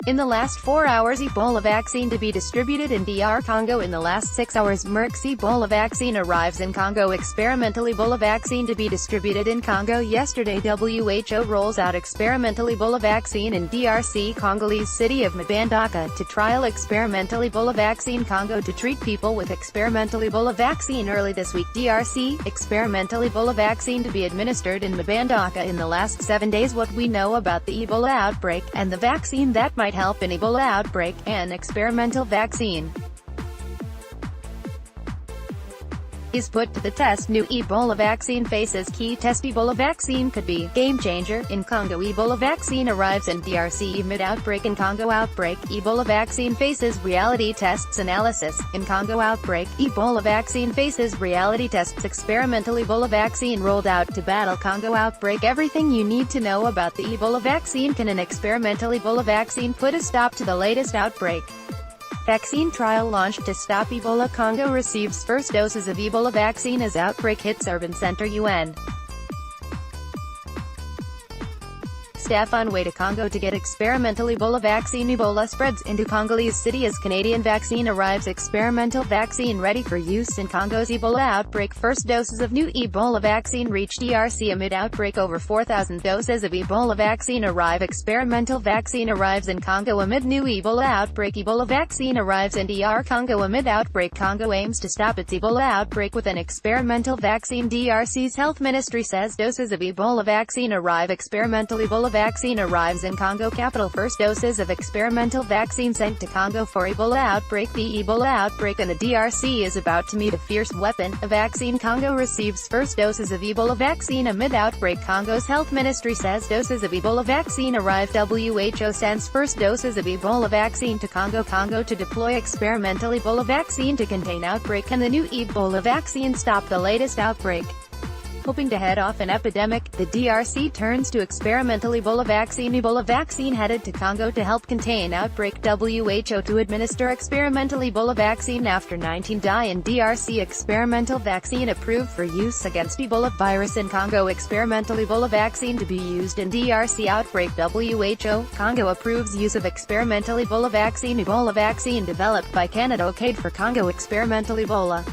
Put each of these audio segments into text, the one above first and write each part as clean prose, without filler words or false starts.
In the last 4 hours, Ebola vaccine to be distributed in DR Congo. In the last 6 hours, Merck's Ebola vaccine arrives in Congo. Experimental Ebola vaccine to be distributed in Congo. Yesterday, WHO rolls out experimental Ebola vaccine in DRC Congolese city of Mbandaka to trial experimental Ebola vaccine Congo to treat people with experimental Ebola vaccine. Early this week, DRC experimental Ebola vaccine to be administered in Mbandaka. In the last 7 days, what we know about the Ebola outbreak and the vaccine that might help in Ebola outbreak, an experimental vaccine is put to the test. New Ebola vaccine faces key test. Ebola vaccine could be game changer in Congo. Ebola vaccine arrives in DRC amid outbreak in Congo. Outbreak, Ebola vaccine faces reality tests. Analysis, in Congo outbreak, Ebola vaccine faces reality tests. Experimental Ebola vaccine rolled out to battle Congo outbreak. Everything you need to know about the Ebola vaccine. Can an experimental Ebola vaccine put a stop to the latest outbreak? Vaccine trial launched to stop Ebola. Congo receives first doses of Ebola vaccine as outbreak hits urban center. UN staff on way to Congo to get experimental Ebola vaccine. Ebola spreads into Congolese city as Canadian vaccine arrives. Experimental vaccine ready for use in Congo's Ebola outbreak. First doses of new Ebola vaccine reach DRC amid outbreak. Over 4,000 doses of Ebola vaccine arrive. Experimental vaccine arrives in Congo amid new Ebola outbreak. Ebola vaccine arrives in DR Congo amid outbreak. Congo aims to stop its Ebola outbreak with an experimental vaccine. DRC's health ministry says doses of Ebola vaccine arrive. Experimental Ebola vaccine arrives in Congo capital. First doses of experimental vaccine sent to Congo for Ebola outbreak. The Ebola outbreak in the DRC is about to meet a fierce weapon, a vaccine. Congo receives first doses of Ebola vaccine amid outbreak. Congo's health ministry says doses of Ebola vaccine arrive. WHO sends first doses of Ebola vaccine to Congo. Congo to deploy experimental Ebola vaccine to contain outbreak. Can the new Ebola vaccine stop the latest outbreak? Hoping to head off an epidemic, the DRC turns to experimental Ebola vaccine. Ebola vaccine headed to Congo to help contain outbreak. WHO to administer experimental Ebola vaccine after 19 die in DRC. Experimental vaccine approved for use against Ebola virus in Congo. Experimental Ebola vaccine to be used in DRC outbreak. WHO, Congo approves use of experimental Ebola vaccine. Ebola vaccine developed by Canada okayed for Congo. Experimental Ebola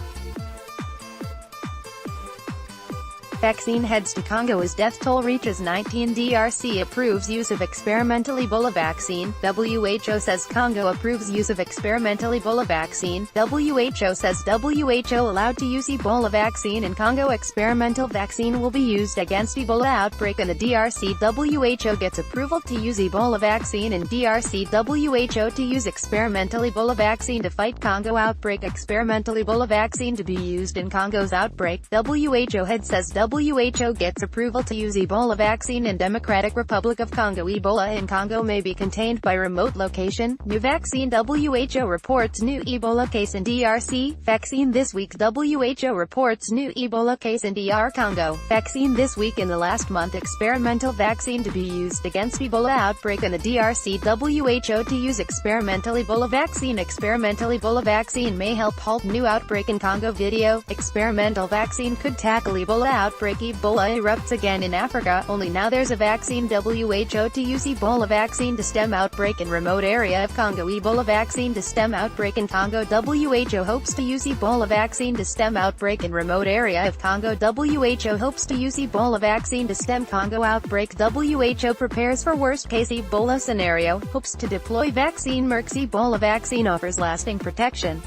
vaccine heads to Congo as death toll reaches 19. DRC approves use of experimental Ebola vaccine. WHO says Congo approves use of experimental Ebola vaccine. WHO says WHO allowed to use Ebola vaccine in Congo. Experimental vaccine will be used against Ebola outbreak in the DRC. WHO gets approval to use Ebola vaccine in DRC. WHO to use experimental Ebola vaccine to fight Congo outbreak. Experimental Ebola vaccine to be used in Congo's outbreak. WHO head says WHO gets approval to use Ebola vaccine in Democratic Republic of Congo. Ebola in Congo may be contained by remote location. New vaccine. WHO reports new Ebola case in DRC. Vaccine this week. WHO reports new Ebola case in DR Congo. Vaccine this week. In the last month, experimental vaccine to be used against Ebola outbreak in the DRC. WHO to use experimental Ebola vaccine. Experimental Ebola vaccine may help halt new outbreak in Congo. Video. Experimental vaccine could tackle Ebola outbreak. Ebola erupts again in Africa, only now there's a vaccine. WHO to use Ebola vaccine to stem outbreak in remote area of Congo. Ebola vaccine to stem outbreak in Congo. WHO hopes to use Ebola vaccine to stem outbreak in remote area of Congo. WHO hopes to use Ebola vaccine to stem Congo outbreak. WHO prepares for worst case Ebola scenario, hopes to deploy vaccine. Merck's Ebola vaccine offers lasting protection.